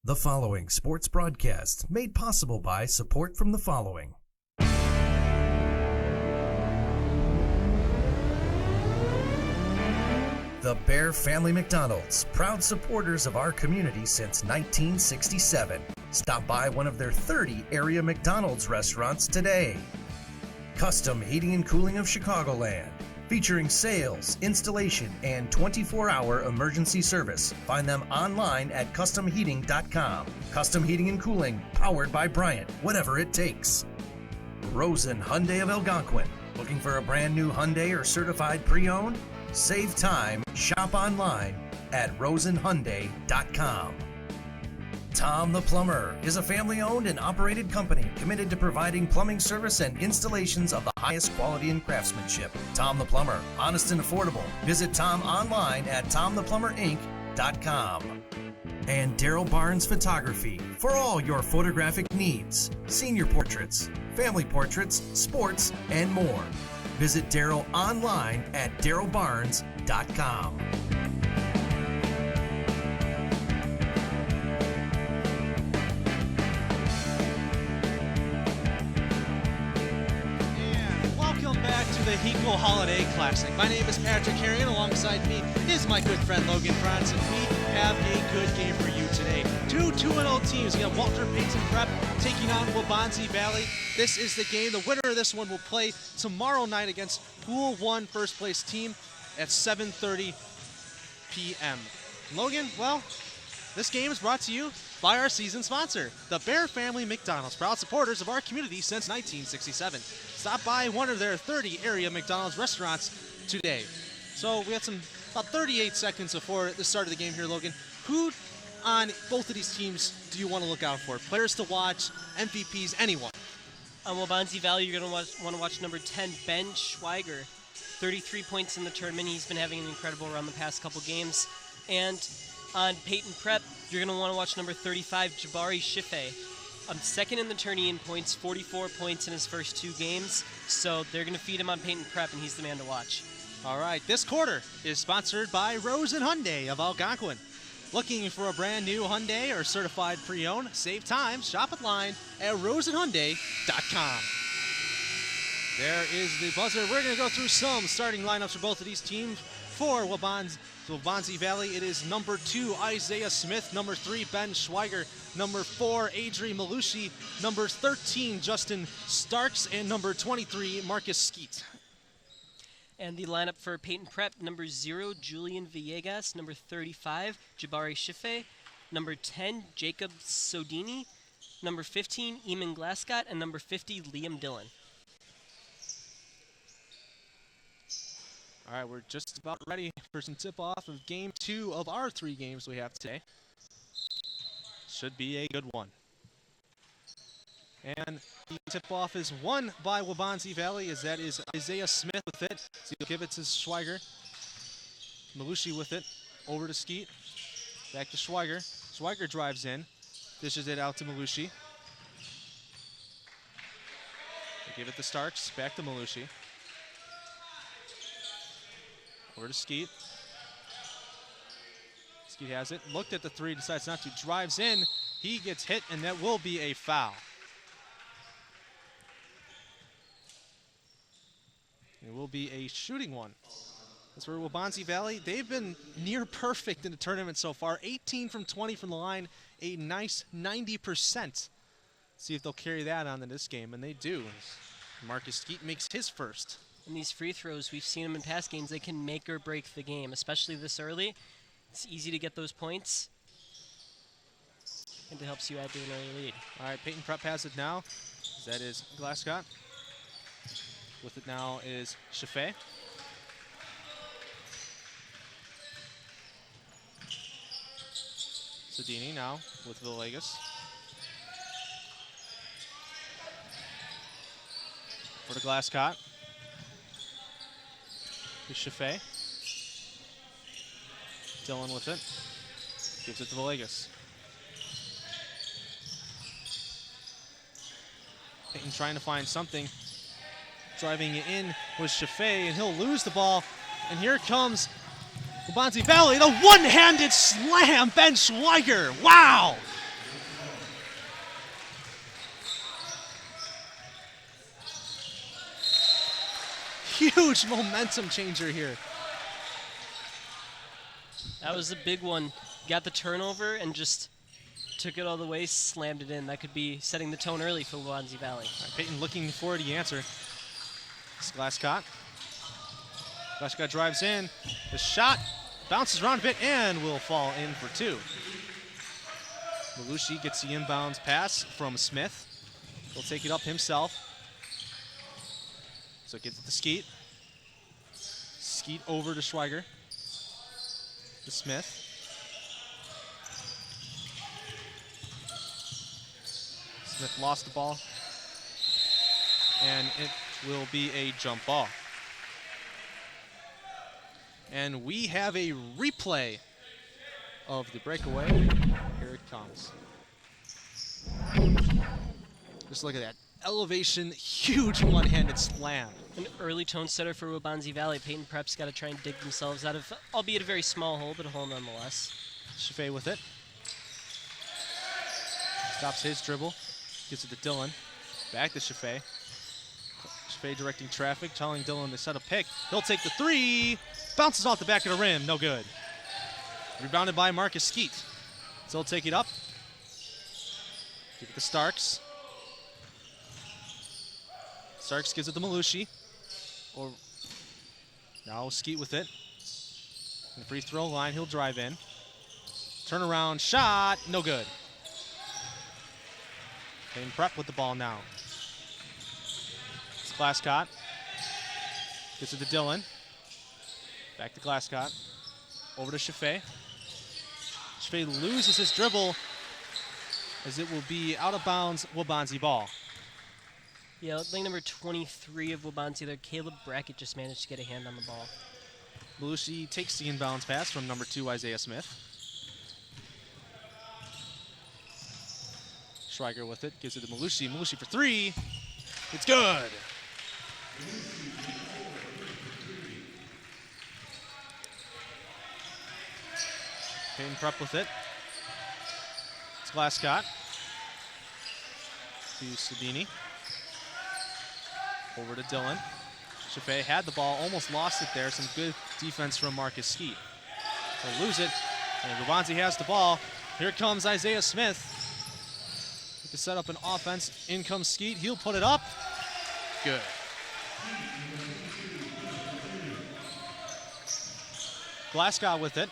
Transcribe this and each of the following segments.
The following sports broadcast made possible by support from the following. The Bear Family McDonald's, proud supporters of our community since 1967. Stop by one of their 30 area McDonald's restaurants today. Custom Heating and Cooling of Chicagoland, featuring sales, installation, and 24-hour emergency service. Find them online at customheating.com. Custom Heating and Cooling, powered by Bryant, whatever it takes. Rosen Hyundai of Algonquin. Looking for a brand new Hyundai or certified pre-owned? Save time, shop online at rosenhyundai.com. Tom the Plumber is a family-owned and operated company committed to providing plumbing service and installations of the highest quality and craftsmanship. Tom the Plumber, honest and affordable. Visit Tom online at tomtheplumberinc.com. And Daryl Barnes Photography for all your photographic needs. Senior portraits, family portraits, sports, and more. Visit Daryl online at darylbarnes.com. The Hinkle Holiday Classic. My name is Patrick Harrigan. Alongside me is my good friend Logan Franz, and we have a good game for you today. Two 2-0 teams. We have Walter Payton Prep taking on Waubonsie Valley. This is the game. The winner of this one will play tomorrow night against Pool 1 first place team at 7:30 p.m. Logan, well, this game is brought to you by our season sponsor, the Bear Family McDonald's, proud supporters of our community since 1967. Stop by one of their 30 area McDonald's restaurants today. So we had about 38 seconds before the start of the game here, Logan. Who on both of these teams do you want to look out for? Players to watch, MVPs, anyone? On Waubonsie Valley, you're going to want to watch number 10, Ben Schweiger. 33 points in the tournament. He's been having an incredible run the past couple games. And on Payton Prep, you're going to want to watch number 35, Jabari Shife. Second in the tourney in points, 44 points in his first two games. So they're going to feed him on Payton Prep, and he's the man to watch. All right, this quarter is sponsored by Rosen Hyundai of Algonquin. Looking for a brand new Hyundai or certified pre-owned? Save time, shop online at rosenhyundai.com. There is the buzzer. We're going to go through some starting lineups for both of these teams. For Waubonsie Valley, it is number 2, Isaiah Smith, number 3, Ben Schweiger, number 4, Adri Malushi, number 13, Justin Starks, and number 23, Marcus Skeet. And the lineup for Payton Prep, number 0, Julian Villegas, number 35, Jabari Shife, number 10, Jacob Sodini, number 15, Eamon Glascott, and number 50, Liam Dillon. All right, we're just about ready for some tip-off of Game 2 of our 3 games we have today. Should be a good one. And the tip-off is won by Waubonsie Valley, as that is Isaiah Smith with it. So he'll give it to Schweiger. Malushi with it, over to Skeet. Back to Schweiger. Schweiger drives in, dishes it out to Malushi. They give it to Starks, back to Malushi. Over to Skeet. Skeet has it. Looked at the 3, decides not to. Drives in. He gets hit, and that will be a foul. It will be a shooting one. That's for Waubonsie Valley. They've been near perfect in the tournament so far. 18 from 20 from the line. A nice 90%. See if they'll carry that on in this game, and they do. Marcus Skeet makes his first. And these free throws, we've seen them in past games, they can make or break the game, especially this early. It's easy to get those points, and it helps you add to an early lead. All right, Payton Prep has it now. That is Glascott. With it now is Shife. Sodini now with Villegas. For the Glascott. Here's Shife. Dillon with it. Gives it to Villegas. Payton trying to find something. Driving it in was Shife, and he'll lose the ball. And here comes Waubonsie Valley, the one-handed slam, Ben Schweiger. Wow! huge momentum changer here. That was a big one. Got the turnover and just took it all the way, slammed it in. That could be setting the tone early for Waubonsie Valley. All right, Payton looking for the answer. It's Glasscott. Glasscott drives in. The shot bounces around a bit and will fall in for two. Malushi gets the inbounds pass from Smith. He'll take it up himself. So gets it to Skeet. Skeet over to Schweiger. To Smith. Smith lost the ball. And it will be a jump ball. And we have a replay of the breakaway. Here it comes. Just look at that. Elevation, huge one-handed slam. An early tone setter for Waubonsie Valley. Payton Prep's got to try and dig themselves out of, albeit a very small hole, but a hole nonetheless. Shafay with it. Stops his dribble. Gives it to Dillon. Back to Shafay. Shafay directing traffic, telling Dillon to set a pick. He'll take the three. Bounces off the back of the rim. No good. Rebounded by Marcus Skeet. So he'll take it up. Give it to Starks. Starks gives it to Malushi. Or now Skeet with it. In the free throw line, he'll drive in. Turnaround shot, no good. Payton Prep with the ball now. It's Glasscott. Gets it to Dillon. Back to Glasscott. Over to Shafay. Shafay loses his dribble as it will be out of bounds Waubonsie ball. Yeah, lane number 23 of Waubonsie there, Caleb Brackett just managed to get a hand on the ball. Belushi takes the inbounds pass from number 2, Isaiah Smith. Schweiger with it, gives it to Malushi. Malushi for three. It's good. Payton Prep with it. It's Glasscott. To Sadini. Over to Dillon. Shafay had the ball, almost lost it there. Some good defense from Marcus Skeet. They'll lose it, and Waubonsie has the ball. Here comes Isaiah Smith. To set up an offense. In comes Skeet. He'll put it up. Good. Glasscott with it.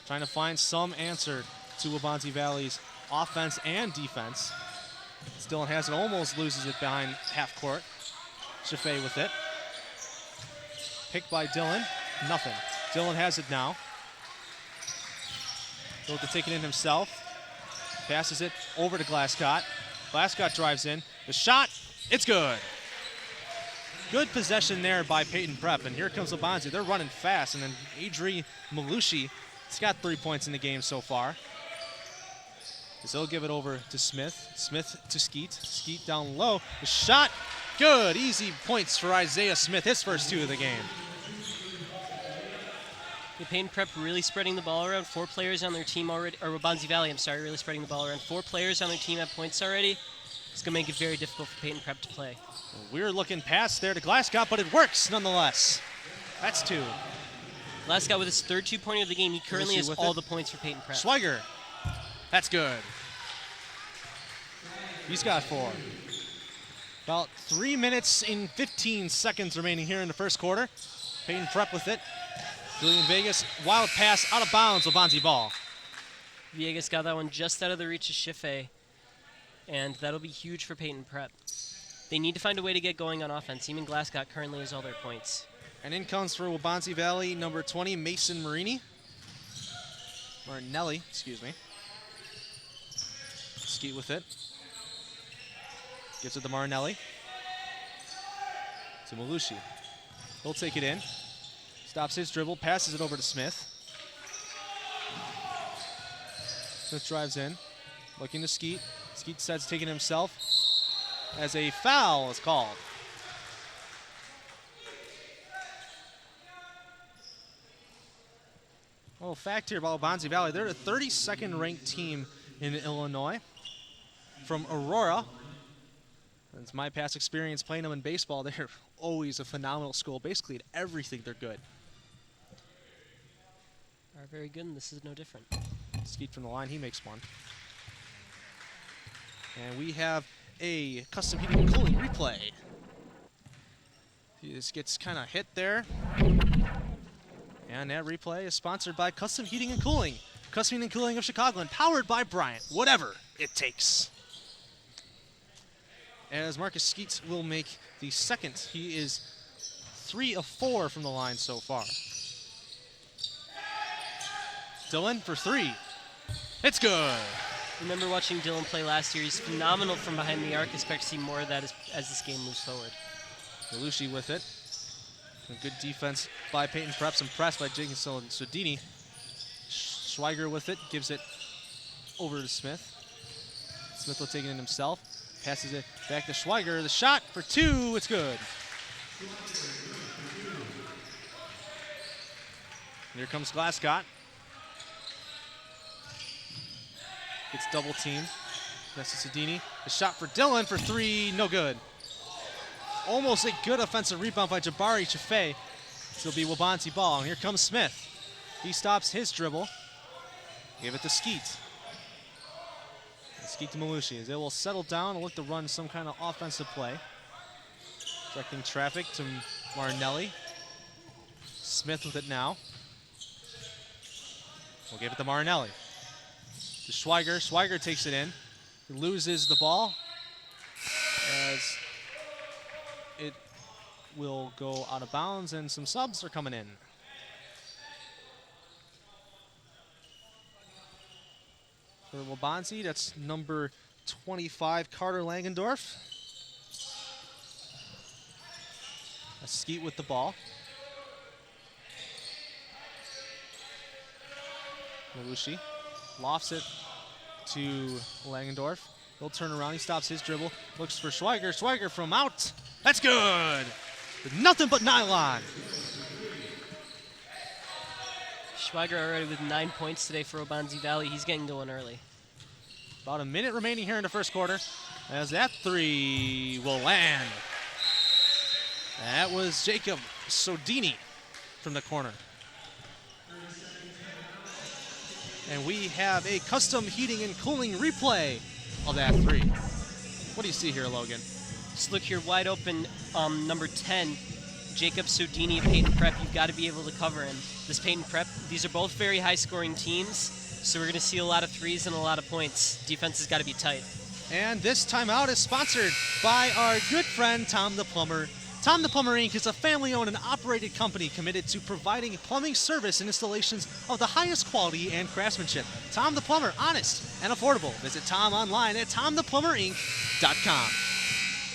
Trying to find some answer to Waubonsie Valley's offense and defense. Dillon has it, almost loses it behind half court. Shafay with it. Picked by Dillon. Nothing. Dillon has it now. He'll have to take it in himself. Passes it over to Glasscott. Glasscott drives in. The shot, it's good. Good possession there by Payton Prep. And here comes Waubonsie. They're running fast. And then Adri Malushi has got 3 points in the game so far. So they'll give it over to Smith. Smith to Skeet. Skeet down low. The shot, good. Easy points for Isaiah Smith, his first 2 of the game. The Payton Prep really spreading the ball around. 4 players on their team already, or Waubonsie Valley, I'm sorry, really spreading the ball around. 4 players on their team have points already. It's going to make it very difficult for Payton Prep to play. We're looking past there to Glasscott, but it works nonetheless. That's 2. Glasscott with his third 2-pointer of the game. He currently has all the points for Payton Prep. Schweiger. That's good. He's got 4. About 3 minutes and 15 seconds remaining here in the first quarter. Payton Prep with it. Julian Vegas, wild pass out of bounds, Waubonsie ball. Vegas got that one just out of the reach of Shafay, and that'll be huge for Payton Prep. They need to find a way to get going on offense. Even Glasscott currently has all their points. And in comes for Waubonsie Valley, number 20, Mason Marinelli, excuse me. Skeet with it. Gives it to Marinelli. To Malushi. He'll take it in. Stops his dribble, passes it over to Smith. Smith drives in, looking to Skeet. Skeet decides to take it himself as a foul is called. Well, fact here about Waubonsie Valley, they're the 32nd ranked team in Illinois. From Aurora, It's my past experience playing them in baseball. They're always a phenomenal school. Basically, at everything, they're good. Are very good, and this is no different. Skeet from the line, he makes one. And we have a custom heating and cooling replay. He just gets kind of hit there. And that replay is sponsored by Custom Heating and Cooling. Custom Heating and Cooling of Chicagoland, powered by Bryant. Whatever it takes. As Marcus Skeets will make the second. He is 3 of 4 from the line so far. Dylan for 3. It's good. Remember watching Dylan play last year. He's phenomenal from behind the arc. Expect to see more of that as this game moves forward. Belushi with it. A good defense by Payton Prep. Some press by Jenkins and Sodini. Schweiger with it. Gives it over to Smith. Smith will take it in himself. Passes it back to Schweiger. The shot for 2. It's good. Here comes Glasgow. Gets double teamed. That's to Sodini. The shot for Dylan for 3. No good. Almost a good offensive rebound by Jabari Chaffee. It'll be Waubonsie ball. And here comes Smith. He stops his dribble. Give it to Skeet. And Skeet to Malushi as they will settle down and look to run some kind of offensive play. Directing traffic to Marinelli. Smith with it now. We'll give it to Marinelli. To Schweiger. Schweiger takes it in. He loses the ball as it will go out of bounds, and some subs are coming in. For Waubonsie, that's number 25, Carter Langendorf. A Skeet with the ball. Malushi lofts it to Langendorf. He'll turn around, he stops his dribble, looks for Schweiger. Schweiger from out. That's good! With nothing but nylon. Schweiger already with 9 points today for Waubonsie Valley. He's getting going early. About a minute remaining here in the first quarter as that 3 will land. That was Jacob Sodini from the corner. And we have a custom heating and cooling replay of that 3. What do you see here, Logan? Just look here, wide open, number 10, Jacob Sodini of Payton Prep. You've got to be able to cover him. This Payton Prep, these are both very high-scoring teams, so we're going to see a lot of threes and a lot of points. Defense has got to be tight. And this timeout is sponsored by our good friend, Tom the Plumber. Tom the Plumber, Inc. is a family-owned and operated company committed to providing plumbing service and installations of the highest quality and craftsmanship. Tom the Plumber, honest and affordable. Visit Tom online at tomtheplumberinc.com.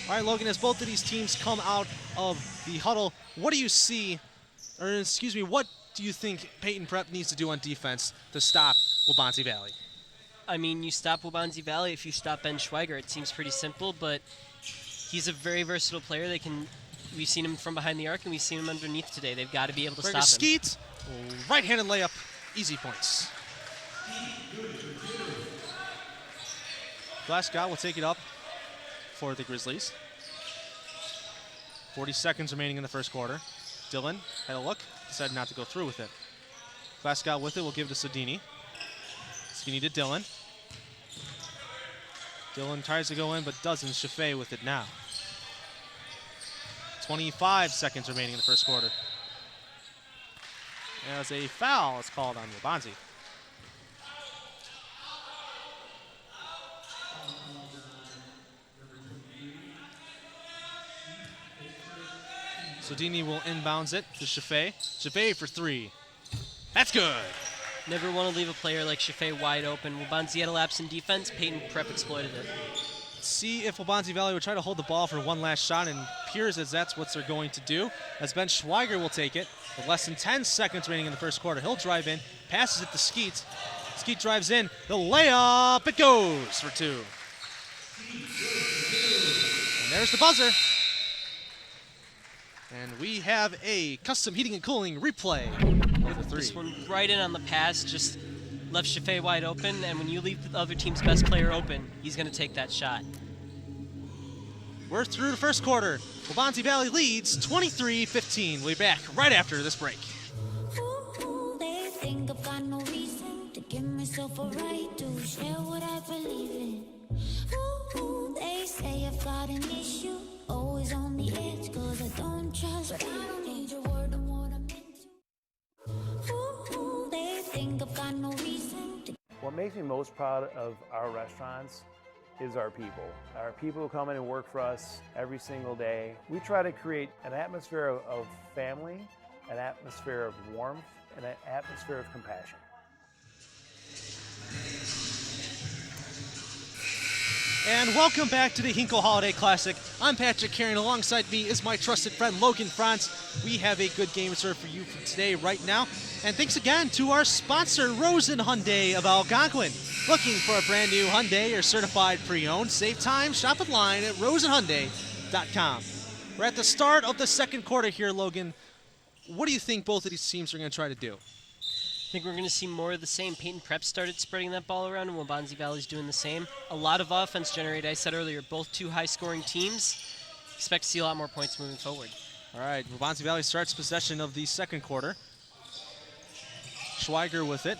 All right, Logan, as both of these teams come out of the huddle, what do you see, or excuse me, what do you think Payton Prep needs to do on defense to stop Waubonsie Valley? I mean, you stop Waubonsie Valley if you stop Ben Schweiger. It seems pretty simple, but he's a very versatile player. We've seen him from behind the arc, and we've seen him underneath today. They've got to be able to stop him. Skeet, right-handed layup, easy points. Glasgow will take it up for the Grizzlies. 40 seconds remaining in the first quarter. Dylan had a look, decided not to go through with it. Glasgow with it, will give it to Sodini. Skinny to Dylan. Dylan tries to go in, but doesn't. Chaffee with it now. 25 seconds remaining in the first quarter. As a foul is called on Waubonsie. Sodini will inbounds it to Chaffee. Chaffee for 3. That's good. Never want to leave a player like Chaffee wide open. Waubonsie had a lapse in defense. Payton Prep exploited it. See if Waubonsie Valley would try to hold the ball for one last shot, and appears as that's what they're going to do. As Ben Schweiger will take it with less than 10 seconds remaining in the first quarter. He'll drive in, passes it to Skeet. Skeet drives in, the layup, it goes for 2. And there's the buzzer. And we have a custom heating and cooling replay of the 3. This one right in on the pass, just left Chaffee wide open, and when you leave the other team's best player open, he's going to take that shot. We're through the first quarter. Waubonsie Valley leads 23-15. We'll be back right after this break. Ooh, they think I've got no reason to give myself a right to share what I believe in. Ooh, they say I've got an issue, always on the edge, cause I don't trust. But I don't need your word on what I'm into. Ooh, they think I've got no reason to. What makes me most proud of our restaurants is our people. Our people who come in and work for us every single day. We try to create an atmosphere of family, an atmosphere of warmth, and an atmosphere of compassion. And welcome back to the Hinkle Holiday Classic. I'm Patrick Carrion. Alongside me is my trusted friend Logan Franz. We have a good game served for you for today right now. And thanks again to our sponsor, Rosen Hyundai of Algonquin. Looking for a brand new Hyundai or certified pre-owned? Save time, shop online at rosenhyundai.com. We're at the start of the second quarter here, Logan. What do you think both of these teams are going to try to do? I think we're going to see more of the same. Payton Prep started spreading that ball around, and Waubonsie Valley's doing the same. A lot of offense generated. I said earlier, both two high-scoring teams. Expect to see a lot more points moving forward. All right, Waubonsie Valley starts possession of the second quarter. Schweiger with it.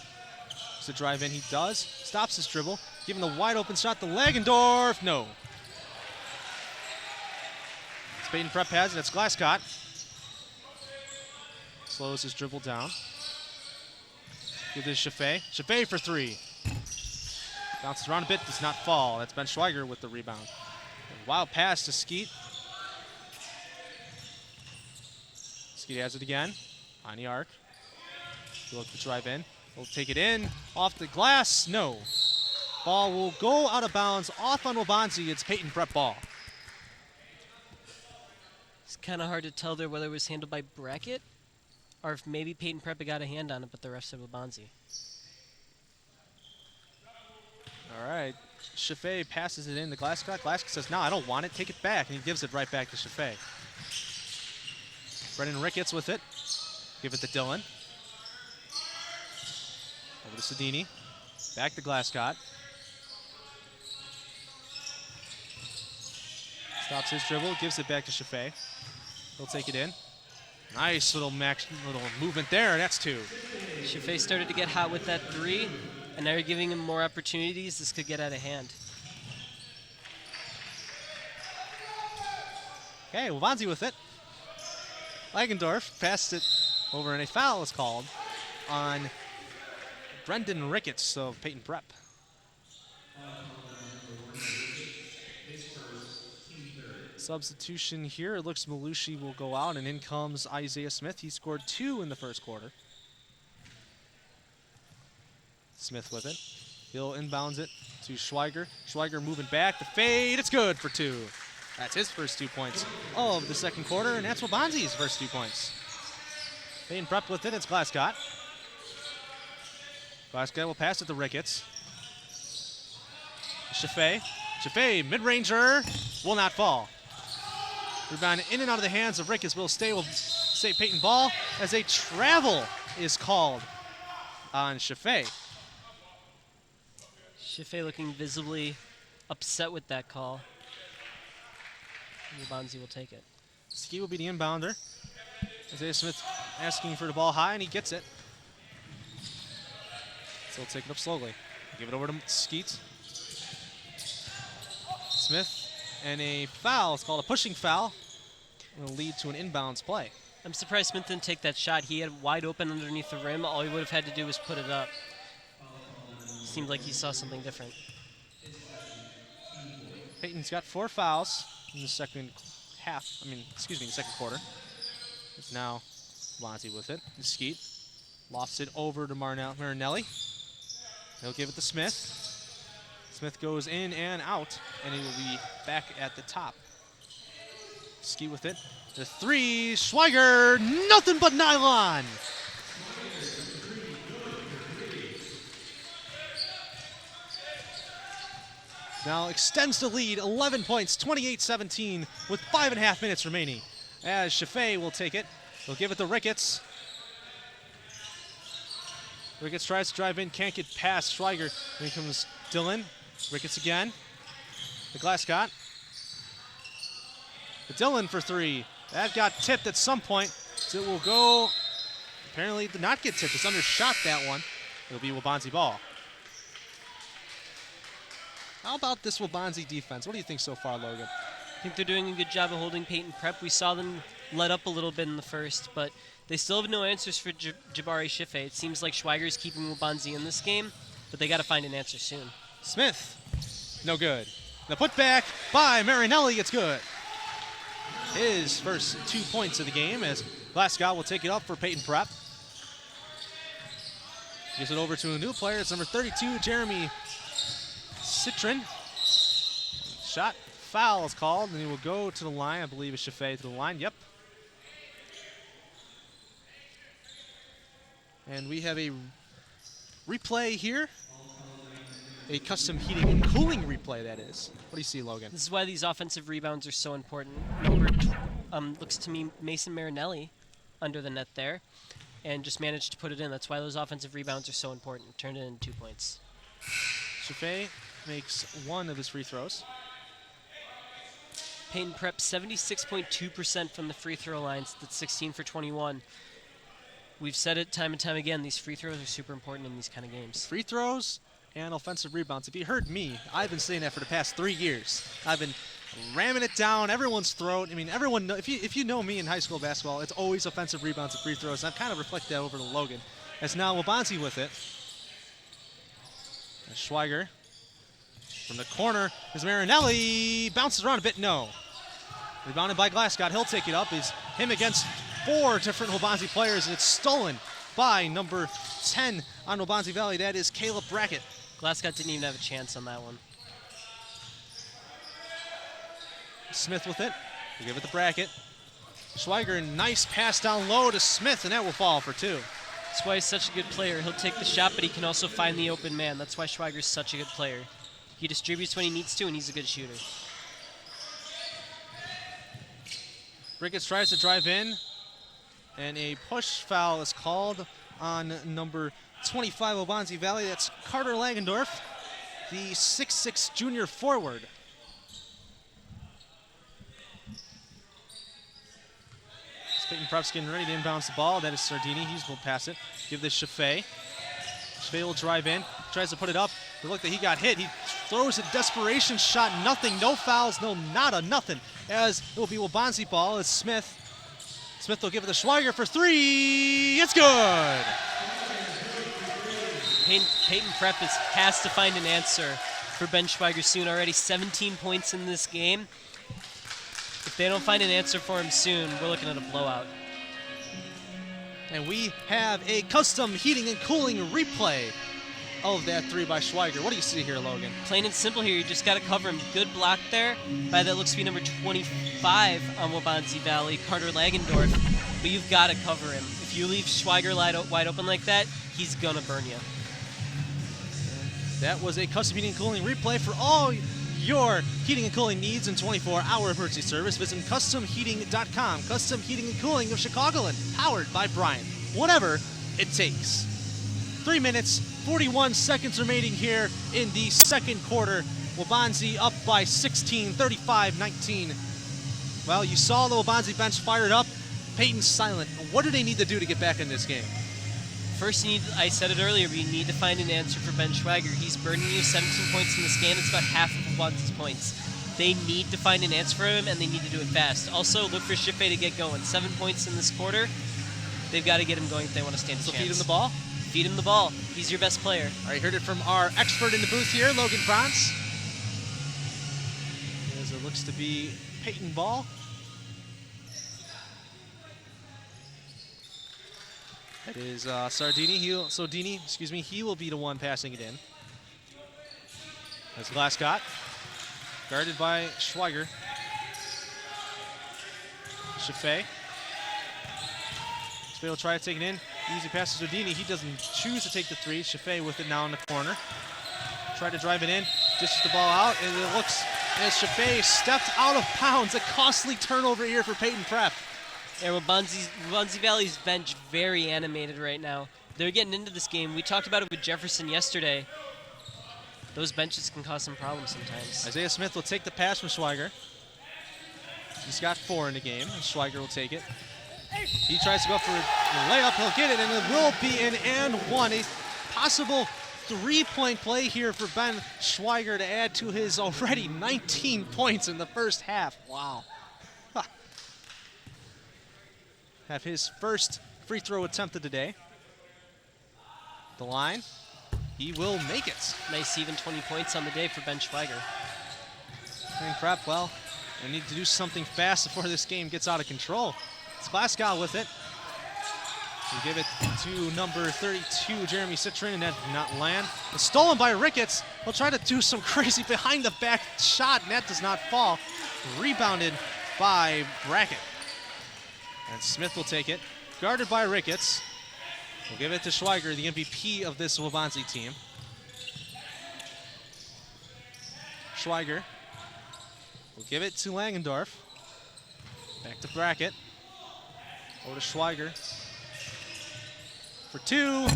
To drive in, he does. Stops his dribble. Giving the wide open shot to Lagendorf. No. Payton Prep has it. It's Glasscott. Slows his dribble down. Give this Chaffee. Chaffee for three. Bounces around a bit, does not fall. That's Ben Schweiger with the rebound. A wild pass to Skeet. Skeet has it again. On the arc. He'll look to drive in. We'll take it in. Off the glass. No. Ball will go out of bounds. Off on Waubonsie. It's Payton Prep ball. It's kind of hard to tell there whether it was handled by Brackett or if maybe Payton Prep got a hand on it, but the ref said Waubonsie. All right. Chaffee passes it in to Glasscott. Glasscott says, no, I don't want it. Take it back. And he gives it right back to Chaffee. Brendan Ricketts with it. Give it to Dylan. Over to Sedini. Back to Glasscott. Stops his dribble. Gives it back to Chaffee. He'll take it in. Nice little movement there. That's two. Chaffee started to get hot with that three, and now you're giving him more opportunities. This could get out of hand. Okay, Waubonsie with it. Lagendorf passed it over, and a foul is called on Brendan Ricketts of Payton Prep. Substitution here. It looks Malushi will go out, and in comes Isaiah Smith. He scored 2 in the first quarter. Smith with it. He'll inbounds it to Schweiger. Schweiger moving back. The fade. It's good for 2. That's his first 2 points of the second quarter, and that's Waubonsie's first 2 points. Payton Prep with it. It's Glasscott. Glasscott will pass it to Ricketts. Chaffee. Chaffee, mid-ranger, will not fall. Rebound in and out of the hands of Ricketts. Will stay Payton ball as a travel is called on Chaffee. Chaffee looking visibly upset with that call. Waubonsie will take it. Ski will be the inbounder. Isaiah Smith asking for the ball high, and he gets it. So he'll take it up slowly. Give it over to Skeet. Smith, and a foul. It's called a pushing foul. It'll lead to an inbounds play. I'm surprised Smith didn't take that shot. He had wide open underneath the rim. All he would have had to do was put it up. Seemed like he saw something different. Payton's got 4 fouls in the second second quarter. It's now Waubonsie with it. Skeet lofts it over to Marinelli. He'll give it to Smith. Smith goes in and out, and he will be back at the top. Skeet with it. The 3, Schweiger, nothing but nylon. Now extends the lead, 11 points, 28-17, with 5.5 minutes remaining. As Chaffee will take it. He'll give it to Ricketts. Ricketts tries to drive in, can't get past Schweiger. Then comes Dylan. Ricketts again. The Glasscott. Dillon for three. That got tipped at some point, so it will go. Apparently it did not get tipped. It's undershot that one. It'll be Waubonsie ball. How about this Waubonsie defense? What do you think so far, Logan? I think they're doing a good job of holding Payton Prep. We saw them let up a little bit in the first, but they still have no answers for Jabari Schiffe. It seems like Schweiger's keeping Waubonsie in this game, but they got to find an answer soon. Smith, no good. The putback by Marinelli, it's good. His first 2 points of the game as Glasgow will take it up for Payton Prep. Gives it over to a new player. It's number 32, Jeremy Citron. Shot foul is called, and he will go to the line. I believe it's Schiffe to the line. Yep. And we have a replay here. A custom heating and cooling replay, that is. What do you see, Logan? This is why these offensive rebounds are so important. Looks to me Mason Marinelli under the net there and just managed to put it in. That's why those offensive rebounds are so important. Turned it into 2 points. Schiffe makes one of his free throws. Payton Prep 76.2% from the free throw lines. That's 16 for 21. We've said it time and time again, these free throws are super important in these kind of games. Free throws and offensive rebounds. If you heard me, I've been saying that for the past 3 years. I've been ramming it down everyone's throat. I mean, everyone know, if you know me in high school basketball, it's always offensive rebounds and free throws. And I've kind of reflected that over to Logan. As now Waubonsie with it. And Schweiger from the corner is Marinelli. Bounces around a bit, no. Rebounded by Glasgow. He'll take it up. It's him against 4 different Waubonsie players, and it's stolen by number 10 on Waubonsie Valley. That is Caleb Brackett. Glasgow didn't even have a chance on that one. Smith with it. We'll give it to Brackett. Schweiger, nice pass down low to Smith, and that will fall for 2. That's why he's such a good player. He'll take the shot, but he can also find the open man. That's why Schweiger's such a good player. He distributes when he needs to, and he's a good shooter. Ricketts tries to drive in, and a push foul is called on number 25 Waubonsie Valley. That's Carter Langendorf, the 6'6" junior forward. Payton Prep's getting ready to inbounds the ball. That is Sardini. He will pass it. Give this Schiffe. Schiffe will drive in. Tries to put it up. But look that he got hit. He throws a desperation shot. Nothing. No fouls. No nada. Nothing. As it will be Waubonsie ball. It's Smith. Smith will give it to Schweiger for 3. It's good. Payton Prep has to find an answer for Ben Schweiger soon. Already 17 points in this game. If they don't find an answer for him soon, we're looking at a blowout. And we have a custom heating and cooling replay of that 3 by Schweiger. What do you see here, Logan? Plain and simple here. You just got to cover him. Good block there by that looks to be number 25 on Waubonsie Valley, Carter Langendorf. But you've got to cover him. If you leave Schweiger wide open like that, he's going to burn you. That was a custom heating and cooling replay for all your heating and cooling needs and 24-hour emergency service. Visit customheating.com. Custom Heating and Cooling of Chicagoland, powered by Bryant. Whatever it takes. 3 minutes, 41 seconds remaining here in the second quarter. Waubonsie up by 16, 35-19. Well, you saw the Waubonsie bench fired up. Payton's silent. What do they need to do to get back in this game? First, I said it earlier, we need to find an answer for Ben Schweiger. He's burning you 17 points in this game. It's about half of Waubonsie's points. They need to find an answer for him, and they need to do it fast. Also, look for Schiffe to get going. 7 points in this quarter. They've got to get him going if they want to stand a chance. So feed him the ball? Feed him the ball. He's your best player. All right, heard it from our expert in the booth here, Logan Franz. As it looks to be Payton ball. It is Sardini. He will be the one passing it in. That's Glasgow, guarded by Schweiger. Schiffe. Schiffe will try to take it in. Easy pass to Sardini. He doesn't choose to take the 3. Schiffe with it now in the corner. Tried to drive it in. Dishes the ball out, and it looks as Schiffe stepped out of bounds. A costly turnover here for Payton Prep. Yeah, Waubonsie Valley's bench very animated right now. They're getting into this game. We talked about it with Jefferson yesterday. Those benches can cause some problems sometimes. Isaiah Smith will take the pass from Schweiger. He's got 4 in the game, and Schweiger will take it. He tries to go for a layup. He'll get it, and it will be an and one. A possible 3-point play here for Ben Schweiger to add to his already 19 points in the first half. Wow. Have his first free throw attempt of the day. The line. He will make it. Nice even 20 points on the day for Ben Schweiger. Payton Prep, well, they need to do something fast before this game gets out of control. It's Glasgow with it. We give it to number 32, Jeremy Citrin, and that did not land. It's stolen by Ricketts. He'll try to do some crazy behind-the-back shot, and that does not fall. Rebounded by Brackett. And Smith will take it. Guarded by Ricketts. We'll give it to Schweiger, the MVP of this Waubonsie team. Schweiger will give it to Langendorf. Back to Brackett. Over to Schweiger. For 2.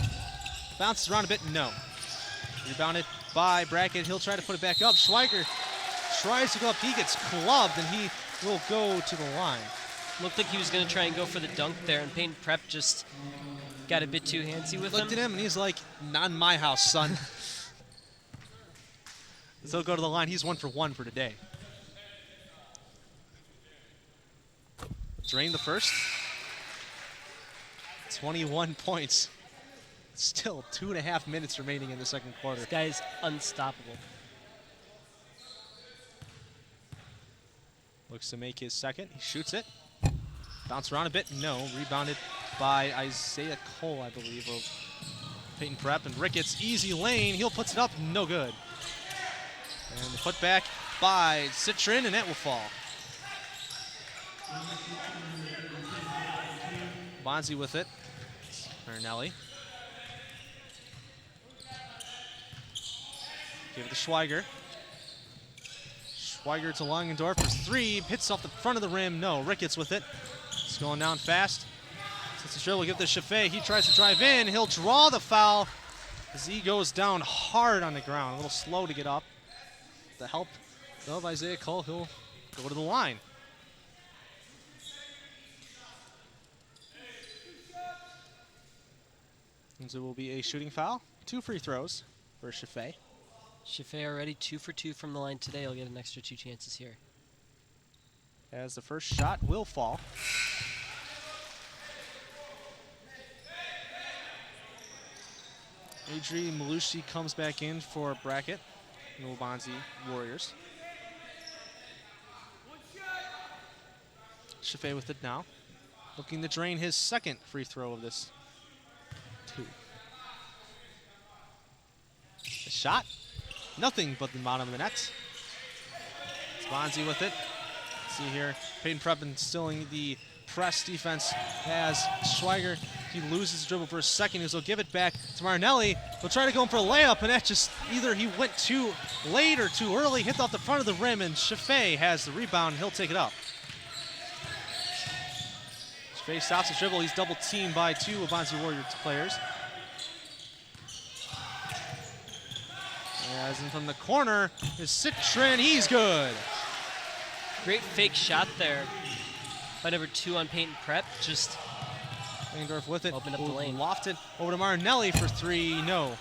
Bounces around a bit, no. Rebounded by Brackett. He'll try to put it back up. Schweiger tries to go up. He gets clubbed, and he will go to the line. Looked like he was going to try and go for the dunk there, and Payton Prep just got a bit too handsy with him. Looked at him, and he's like, not in my house, son. So he'll go to the line. He's 1 for 1 for today. Drain the first. 21 points. Still 2.5 minutes remaining in the second quarter. This guy's unstoppable. Looks to make his second. He shoots it. Bounce around a bit. No. Rebounded by Isaiah Cole, I believe, of Payton Prep. And Ricketts, easy lane. He'll puts it up. No good. And the putback by Citrin, and that will fall. Bonzi with it. Marinelli. Give it to Schweiger. Schweiger to Langendorf for 3. Hits off the front of the rim. No. Ricketts with it. It's going down fast. Since the drill will give it to Chaffee. He tries to drive in. He'll draw the foul as he goes down hard on the ground. A little slow to get up. The help of Isaiah Cole. He'll go to the line. And so it will be a shooting foul. 2 free throws for Chaffee. Chaffee already 2 for 2 from the line today. He'll get an extra 2 chances here. As the first shot will fall. Adrian Malushi comes back in for Brackett. Waubonsie Warriors. Chaffee with it now. Looking to drain his second free throw of this 2. A shot. Nothing but the bottom of the net. It's Bonzi with it. See here, Payton Prep instilling the press defense as Schweiger, he loses the dribble for a second. He'll give it back to Marinelli. He'll try to go in for a layup, and that just either he went too late or too early, hit off the front of the rim, and Chaffee has the rebound, and he'll take it up. Chaffee stops the dribble. He's double teamed by 2 Waubonsie Warriors players. As in from the corner is Citrin. He's good. Great fake shot there by number 2 on Payton Prep. Just Langendorf with it. Opened up the lane. Lofted over to Marinelli for 3. No.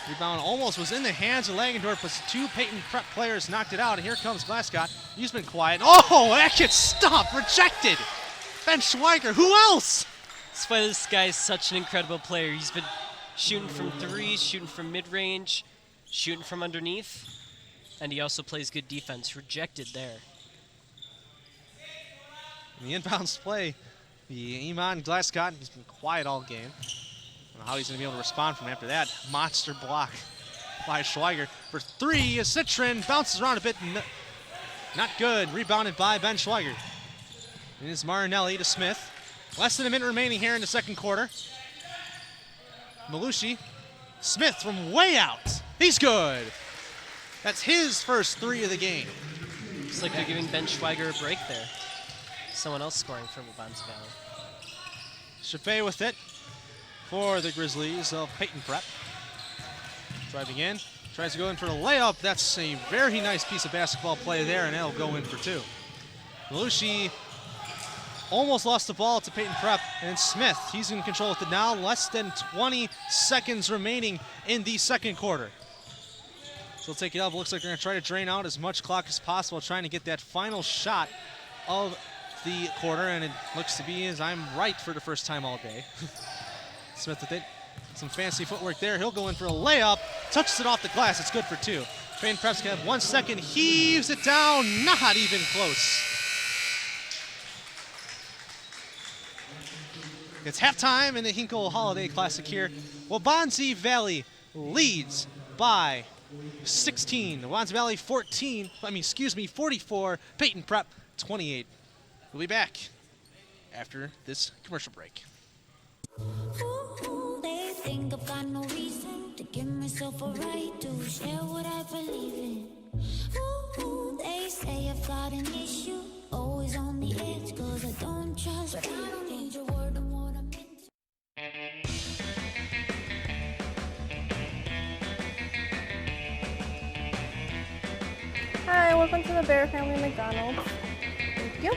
Rebound almost was in the hands of Langendorf, but 2 Payton Prep players knocked it out. And here comes Glasgow. He's been quiet. Oh, that gets stopped. Rejected. Ben Schweiger. Who else? That's why this guy is such an incredible player. He's been shooting from 3, shooting from mid-range, shooting from underneath, and he also plays good defense. Rejected there. In the inbounds play, the Iman Glasgow, he's been quiet all game. I don't know how he's going to be able to respond from after that. Monster block by Schweiger for 3. Is Citrin, bounces around a bit. Not good. Rebounded by Ben Schweiger. It is Marinelli to Smith. Less than a minute remaining here in the second quarter. Malushi. Smith from way out. He's good. That's his first 3 of the game. Looks like they're giving Ben Schweiger a break there. Someone else scoring for Waubonsie Valley. Chaffee with it for the Grizzlies of Payton Prep. Driving in, tries to go in for the layup. That's a very nice piece of basketball play there, and that'll go in for 2. Belushi almost lost the ball to Payton Prep, and Smith, he's in control with it now. Less than 20 seconds remaining in the second quarter. So they'll take it up. Looks like they're going to try to drain out as much clock as possible, trying to get that final shot of the quarter, and it looks to be as I'm right for the first time all day. Smith with it. Some fancy footwork there. He'll go in for a layup. Touches it off the glass. It's good for two. Payton Prep's got 1 second. Heaves it down. Not even close. It's halftime in the Hinkle Holiday Classic here. Waubonsie Valley leads by 16. Waubonsie Valley 44. Payton Prep 28. We'll be back after this commercial break. Ooh, they think I've got no reason to give myself a right to share what I believe in. Ooh, they say I've got an issue, always on the edge, cause I don't trust but I don't need your word on what I'm into. Hi, welcome to the Bear Family McDonald's. Thank you.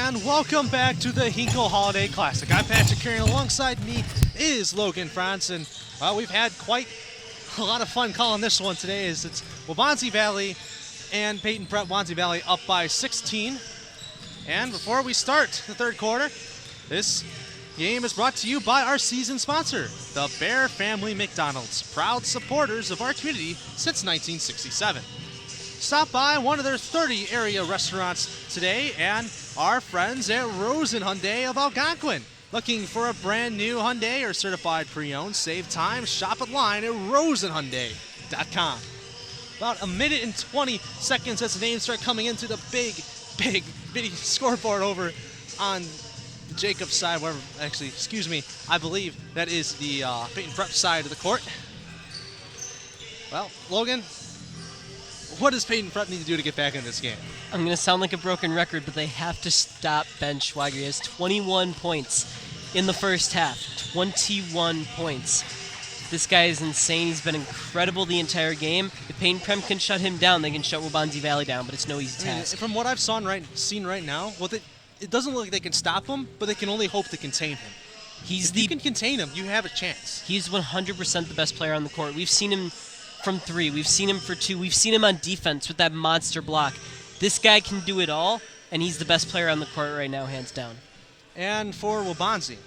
And welcome back to the Hinkle Holiday Classic. I'm Patrick Carey, and alongside me is Logan Franz. And well, we've had quite a lot of fun calling this one today, as it's Waubonsie Valley and Payton Prep. Waubonsie Valley up by 16. And before we start the third quarter, this game is brought to you by our season sponsor, the Bear Family McDonald's, proud supporters of our community since 1967. Stop by one of their 30 area restaurants today, and our friends at Rosen Hyundai of Algonquin. Looking for a brand new Hyundai or certified pre-owned? Save time, shop online at rosenhyundai.com. About a minute and 20 seconds as the names start coming into the big bitty scoreboard over on the Jacobs side, wherever, actually, excuse me, I believe that is the Payton Prep side of the court. Well, Logan, what does Payton Prep need to do to get back in this game? I'm going to sound like a broken record, but they have to stop Ben Schweiger. He has 21 points in the first half. 21 points. This guy is insane. He's been incredible the entire game. If Payton Prep can shut him down, they can shut Waubonsie Valley down, but it's no easy task. From what I've seen right now, well, it doesn't look like they can stop him, but they can only hope to contain him. If you can contain him, you have a chance. He's 100% the best player on the court. We've seen him from 3. We've seen him for 2. We've seen him on defense with that monster block. This guy can do it all, and he's the best player on the court right now, hands down. And for Waubonsie,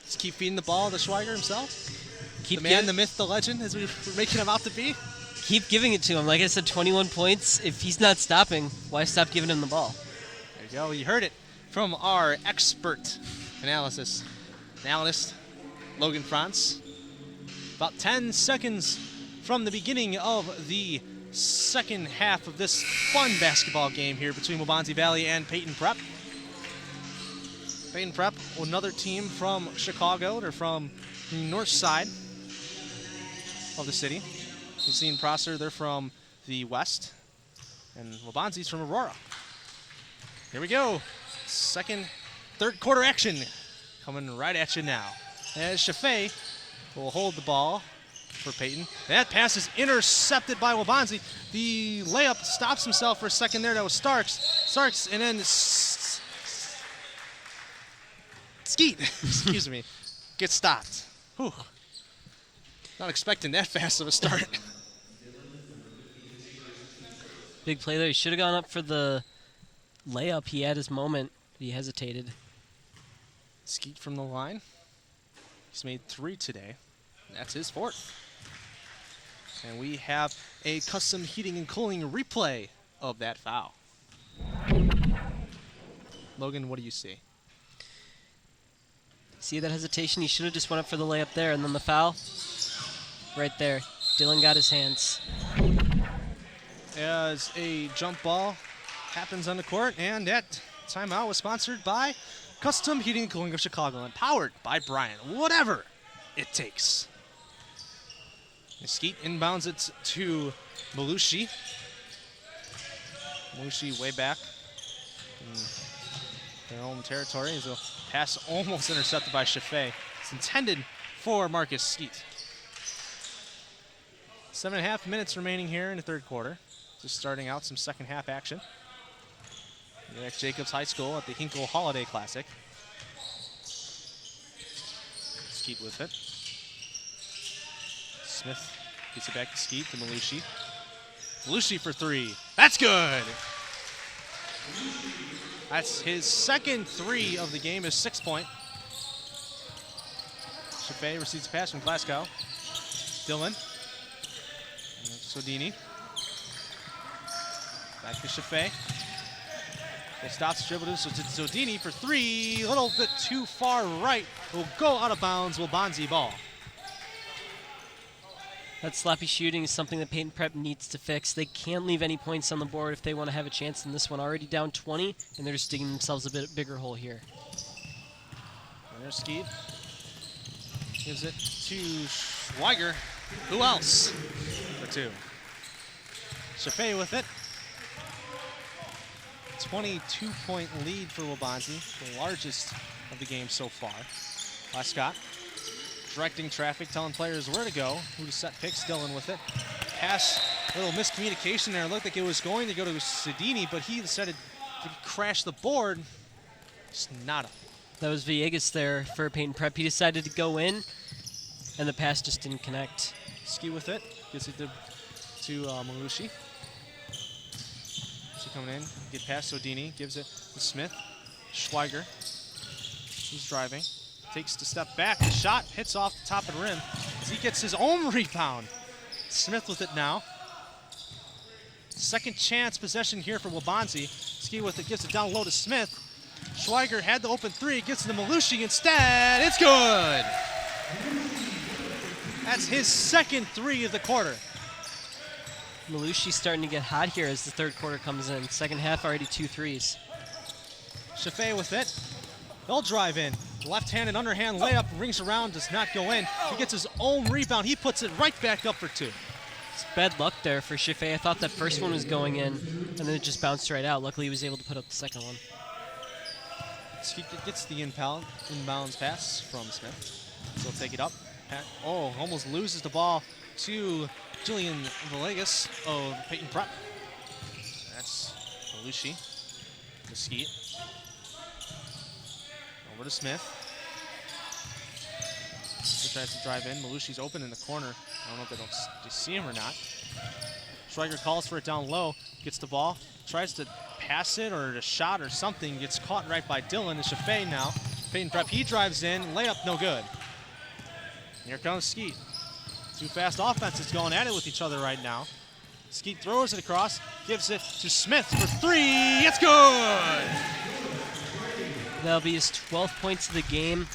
just keep feeding the ball to Schweiger himself. Keep the man, the myth, the legend, as we were making him out to be. Keep giving it to him. Like I said, 21 points. If he's not stopping, why stop giving him the ball? There you go. You heard it from our expert analyst, Logan Franz. About 10 seconds from the beginning of the second half of this fun basketball game here between Waubonsie Valley and Payton Prep. Payton Prep, another team from Chicago. They're from the north side of the city. We've seen Prosser, they're from the west. And Waubonsie's from Aurora. Here we go. Third quarter action coming right at you now. As Chaffee will hold the ball for Payton. That pass is intercepted by Waubonsie. The layup stops himself for a second there. That was Starks, and then Skeet, excuse me, gets stopped. Whew. Not expecting that fast of a start. Big play there. He should have gone up for the layup. He had his moment. He hesitated. Skeet from the line. He's made 3 today. That's his 4th. And we have a custom heating and cooling replay of that foul. Logan, what do you see? See that hesitation? He should have just went up for the layup there, and then the foul. Right there. Dylan got his hands. As a jump ball happens on the court, and that timeout was sponsored by Custom Heating and Cooling of Chicago and powered by Bryant. Whatever it takes. Skeet inbounds it to Belushi. Belushi way back in their home territory. Is a pass almost intercepted by Chaffee. It's intended for Marcus Skeet. 7.5 minutes remaining here in the third quarter. Just starting out some second half action. You're at Jacobs High School at the Hinkle Holiday Classic. Skeet with it. Smith gets it back to Skeet to Belushi. Belushi for 3. That's good! That's his second 3 of the game, his 6-point. Chaffee receives a pass from Glasgow. Dylan. Sodini. Back to Chaffee. It stops the dribble to Sodini for 3. A little bit too far right. Will go out of bounds. Waubonsie ball. That sloppy shooting is something that Payton Prep needs to fix. They can't leave any points on the board if they want to have a chance in this one. Already down 20, and they're just digging themselves a bit bigger hole here. And there's Skeet. Gives it to Schweiger. Who else? For 2. Chaffee with it. 22-point lead for Waubonsie, the largest of the game so far. Scott directing traffic, telling players where to go, who to set picks. Dylan with it. Pass, a little miscommunication there. It looked like it was going to go to Sedini, but he decided to crash the board Just nada. That was Villegas there for Payton Prep. He decided to go in, and the pass just didn't connect. Ski with it. Gets it to Malushi. She coming in. Get past Sodini. Gives it to Smith. Schweiger. He's driving. Takes the step back. The shot hits off the top of the rim as he gets his own rebound. Smith with it now. Second chance possession here for Waubonsie. Ski with it. Gives it down low to Smith. Schweiger had the open three. Gets it to Malushi instead. It's good. That's his second three of the quarter. Malushi's starting to get hot here as the third quarter comes in. Second half, already 2 threes. Chaffee with it. They'll drive in. Left-handed underhand layup, rings around, does not go in. He gets his own rebound. He puts it right back up for 2. It's bad luck there for Chaffee. I thought that first one was going in, and then it just bounced right out. Luckily, he was able to put up the second one. He gets the inbounds pass from Smith. So he'll take it up. Oh, almost loses the ball to Julian Villegas of Payton Prep. That's Malushi. Mesquite. Over to Smith. He tries to drive in. Malushi's open in the corner. I don't know if they see him or not. Schweiger calls for it down low. Gets the ball. Tries to pass it or a shot or something. Gets caught right by Dylan. It's Chaffee now. Payton Prep. He drives in. Layup no good. Here comes Skeet. 2 fast offenses going at it with each other right now. Skeet throws it across. Gives it to Smith for 3. It's good! That'll be his 12th points of the game.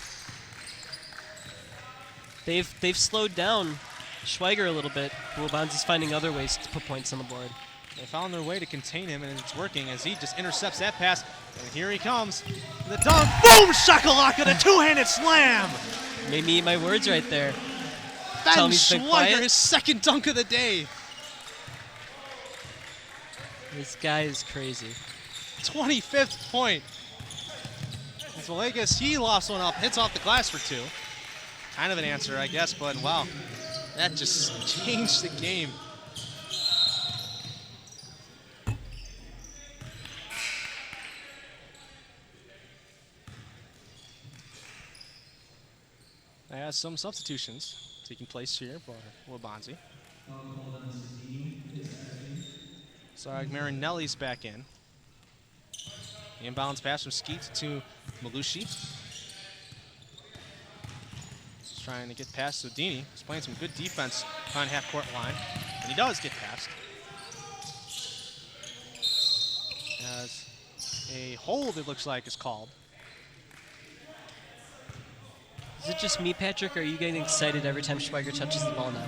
They've slowed down Schweiger a little bit. Waubonsie's finding other ways to put points on the board. They found their way to contain him, and it's working as he just intercepts that pass. And here he comes. The dunk. Boom! Shakalaka, the two-handed slam! Made me eat my words right there. Ben Tell me he's been Schweiger, quiet. his second dunk of the day. This guy is crazy. 25th point. As Villegas, he lost one up, hits off the glass for 2. Kind of an answer, I guess, but wow, that just changed the game. As some substitutions taking place here for Waubonsie. So Marinelli's back in. Inbounds pass from Skeet to Malushi. He's trying to get past Sodini. He's playing some good defense on half-court line, and he does get past. As a hold, it looks like, is called. Is it just me, Patrick, or are you getting excited every time Schweiger touches the ball now?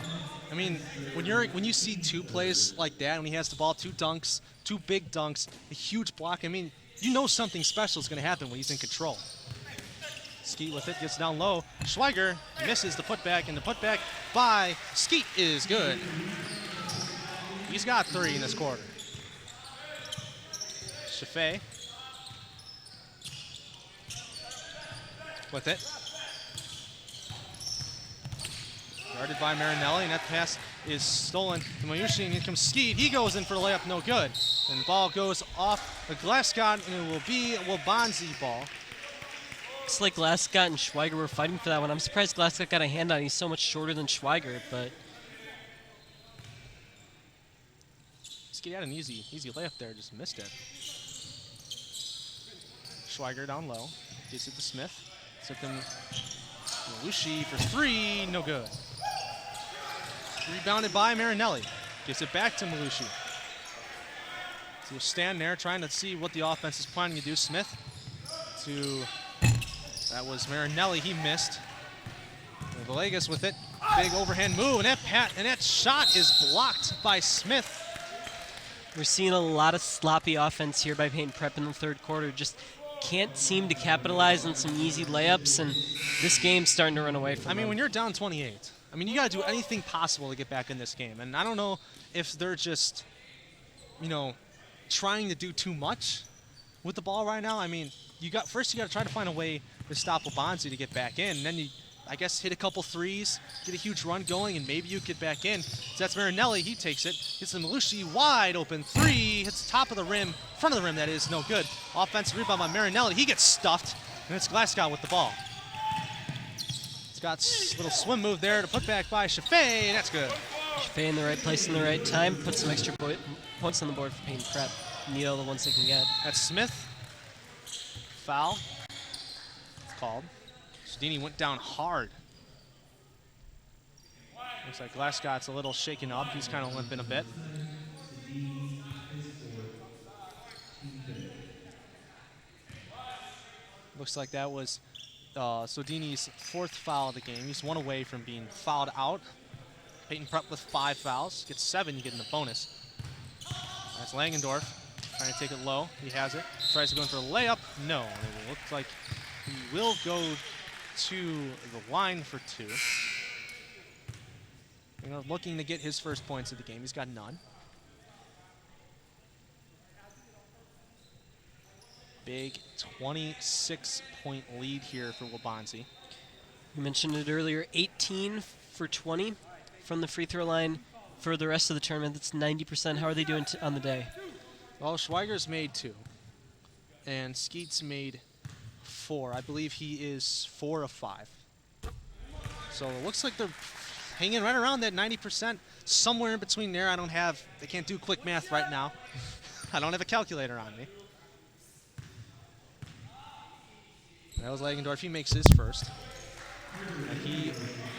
I mean, when you see 2 plays like that, when he has the ball, 2 dunks, 2 big dunks, a huge block, I mean, you know something special is going to happen when he's in control. Skeet with it, gets down low. Schweiger misses the putback, and the putback by Skeet is good. He's got 3 in this quarter. Chaffee with it. Guarded by Marinelli, and that pass is stolen to Mayushi, and here comes Skeet. He goes in for the layup, no good. And the ball goes off the Glasgow, and it will be a Waubonsie ball. Looks like Glasgow and Schweiger were fighting for that one. I'm surprised Glasgow got a hand on it. He's so much shorter than Schweiger, but... Skeet had an easy layup there, just missed it. Schweiger down low, gets it to Smith. Took them Malushi for 3, no good. Rebounded by Marinelli. Gives it back to Malushi. So he'll stand there trying to see what the offense is planning to do. Smith that was Marinelli, he missed. And Villegas with it. Big overhand move, and that shot is blocked by Smith. We're seeing a lot of sloppy offense here by Payton Prep in the third quarter. Just can't seem to capitalize on some easy layups, and this game's starting to run away from them. I mean, when you're down 28, I mean, you got to do anything possible to get back in this game. And I don't know if they're just, trying to do too much with the ball right now. I mean, first you got to try to find a way to stop Waubonsie to get back in. And then you I guess, hit a couple threes, get a huge run going, and maybe you get back in. So that's Marinelli. He takes it. Gets the Malushi wide open three. Hits top of the rim, front of the rim, that is. No good. Offensive rebound by Marinelli. He gets stuffed, and it's Glasgow with the ball. Scott's little swim move there to put back by Chaffee, and that's good. Chaffee in the right place in the right time. Put some extra points on the board for Payton Prep. Need all the ones they can get. That's Smith. Foul. It's called. Sudini went down hard. Looks like Glasgott's a little shaken up. He's kind of limping a bit. Looks like that was Sodini's 4th foul of the game. He's 1 away from being fouled out. Payton Prep with 5 fouls. Gets 7, you get in the bonus. That's Langendorf trying to take it low. He has it. Tries to go in for a layup. No. It looks like he will go to the line for 2. Looking to get his first points of the game. He's got none. Big 26-point lead here for Waubonsie. You mentioned it earlier, 18 for 20 from the free throw line for the rest of the tournament. That's 90%. How are they doing on the day? Well, Schweiger's made 2, and Skeet's made 4. I believe he is 4 of 5. So it looks like they're hanging right around that 90%, somewhere in between there. They can't do quick math right now. I don't have a calculator on me. That was Langendorf. He makes his first, and he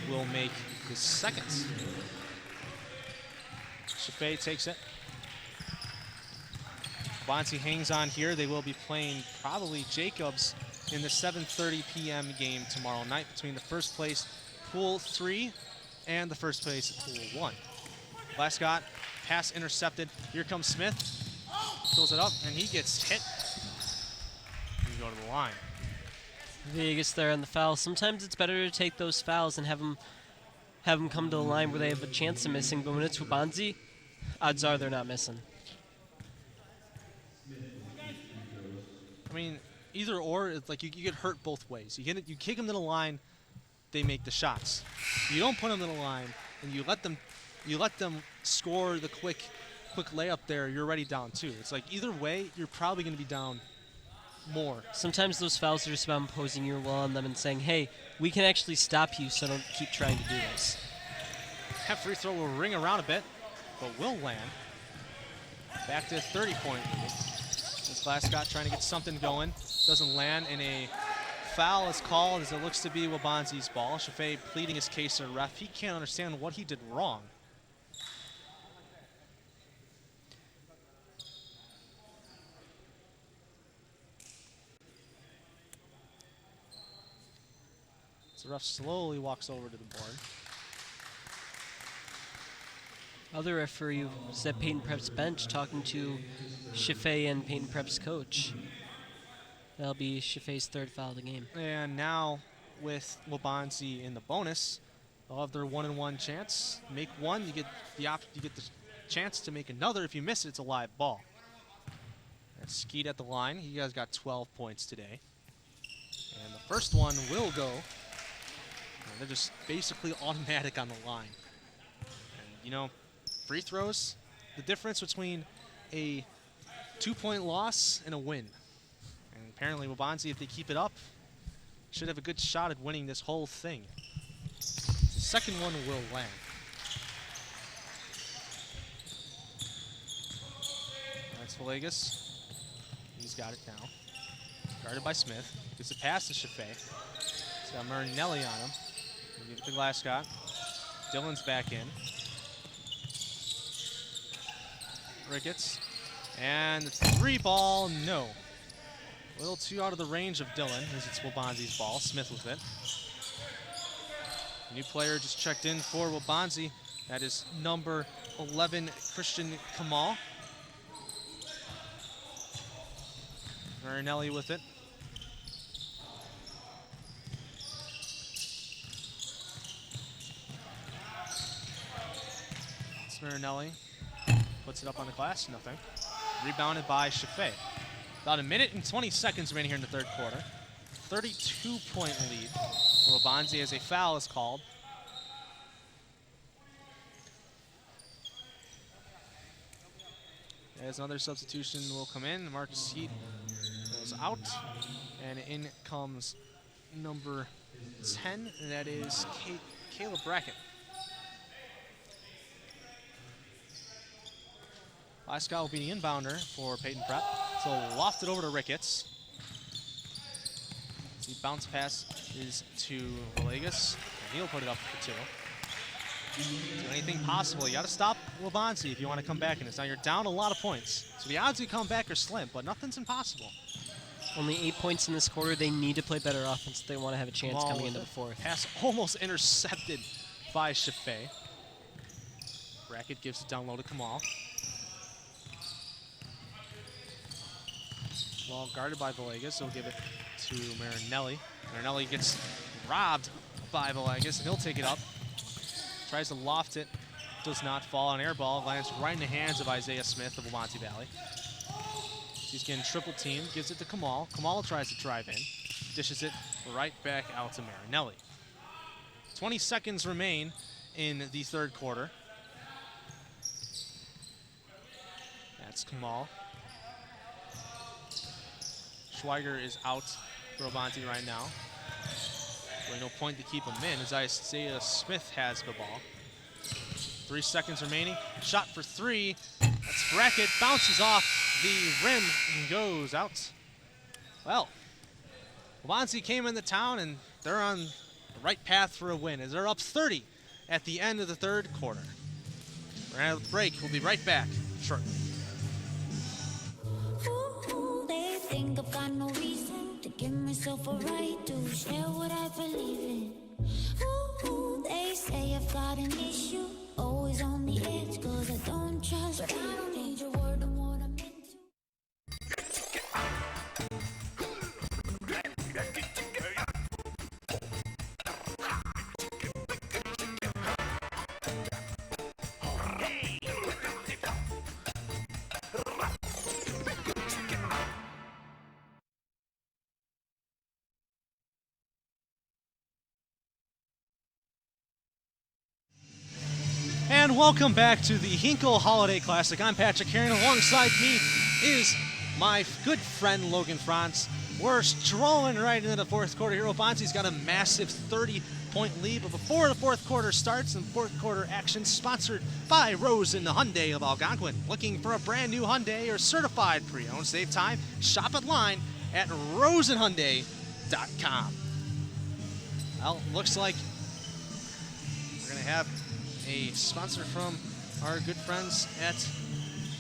will make his second. Chaffee takes it. Waubonsie hangs on here. They will be playing probably Jacobs in the 7:30 p.m. game tomorrow night between the first place Pool 3 and the first place Pool 1. Glasgow, pass intercepted. Here comes Smith. Fills it up, and he gets hit. You go to the line. Vegas there on the foul. Sometimes it's better to take those fouls and have them come to the line where they have a chance of missing. But when it's Waubonsie, odds are they're not missing. I mean, either or, it's like you get hurt both ways. You kick them to the line, they make the shots. You don't put them to the line, and you let them score the quick layup there. You're already down 2. It's like either way, you're probably going to be down more. Sometimes those fouls are just about imposing your will on them and saying, hey, we can actually stop you, so don't keep trying to do this. That free throw will ring around a bit, but will land. Back to a 30-point lead. This Glasgow trying to get something going. Doesn't land, and a foul is called as it looks to be Waubonsie's ball. Chaffee pleading his case to the ref. He can't understand what he did wrong. The ref slowly walks over to the board. Other referee was at Payton Prep's bench talking to Chaffee and Payton Prep's coach. That'll be Chaffee's 3rd foul of the game. And now with Waubonsie in the bonus, they'll have their 1-and-1 chance. Make one, you get the chance to make another. If you miss it, it's a live ball. That's Skeet at the line. He guys got 12 points today. And the first one will go. They're just basically automatic on the line. And, free throws, the difference between a 2-point loss and a win. And apparently Waubonsie, if they keep it up, should have a good shot at winning this whole thing. The second one will land. That's Villegas. He's got it now. Guarded by Smith. Gets a pass to Chaffee. He's got Marinelli on him. Give it to Glasgow. Dillon's back in. Ricketts. And the 3 ball, no. A little too out of the range of Dillon as it's Waubonsie's ball. Smith with it. New player just checked in for Waubonsie. That is number 11, Christian Kamal. Marinelli with it. Marinelli puts it up on the glass, nothing. Rebounded by Chaffee. About 1 minute and 20 seconds remaining here in the 3rd quarter. 32-point lead Waubonsie as a foul is called. As another substitution will come in, Marcus Heat goes out, and in comes number 10, and that is Caleb Brackett. Glasgow will be the inbounder for Payton Prep. So lofted over to Ricketts. The bounce pass is to Villegas, and he'll put it up for 2. Do anything possible. You got to stop Waubonsie if you want to come back in this. Now you're down a lot of points, so the odds you come back are slim, but nothing's impossible. Only 8 points in this quarter. They need to play better offense if they want to have a chance coming into the fourth. Pass almost intercepted by Chaffee. Brackett gives it down low to Kamal. Ball guarded by Villegas, so he'll give it to Marinelli. Marinelli gets robbed by Villegas, and he'll take it up. Tries to loft it, does not fall. On air ball, lands right in the hands of Isaiah Smith of Waubonsie Valley. He's getting triple teamed, gives it to Kamal. Kamal tries to drive in, dishes it right back out to Marinelli. 20 seconds remain in the third quarter. That's Kamal. Schweiger is out for Waubonsie right now. Really no point to keep him in as Isaiah Smith has the ball. 3 seconds remaining. Shot for 3. That's Brackett. Bounces off the rim and goes out. Well, Waubonsie came into town and they're on the right path for a win as they're up 30 at the end of the third quarter. We're out of the break. We'll be right back shortly. They think I've got no reason to give myself a right to share what I believe in. Ooh, they say I've got an issue, always on the edge, cause I don't trust you. I don't need your word on what I'm into. And welcome back to the Hinkle Holiday Classic. I'm Patrick Herring. Alongside me is my good friend Logan Franz. We're strolling right into the fourth quarter here. Waubonsie's got a massive 30-point lead, but before the fourth quarter starts, and fourth quarter action sponsored by Rosen Hyundai of Algonquin. Looking for a brand new Hyundai or certified pre-owned? Save time. Shop online at rosenhyundai.com. Well, looks like we're going to have a sponsor from our good friends at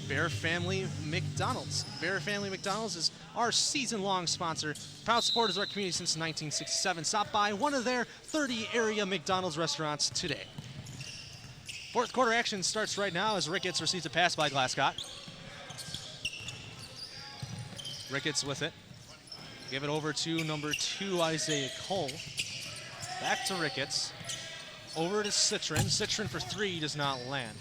Bear Family McDonald's. Bear Family McDonald's is our season-long sponsor, proud supporters of our community since 1967. Stop by one of their 30 area McDonald's restaurants today. Fourth quarter action starts right now as Ricketts receives a pass by Glasgow. Ricketts with it. Give it over to number 2, Isaiah Cole. Back to Ricketts. Over to Citron. Citron for 3 does not land.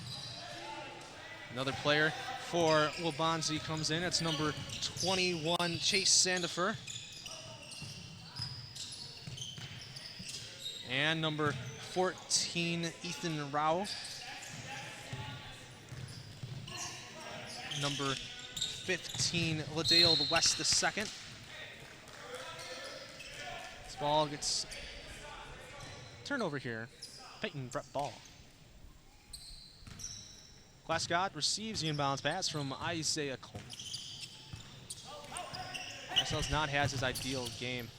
Another player for Waubonsie comes in. It's number 21, Chase Sandifer. And number 14, Ethan Rao. Number 15, Ladale West II. This ball gets turned over here. Payton Prep ball. Glasgow receives the inbounds pass from Isaiah Cole. Glasgow's not has his ideal game.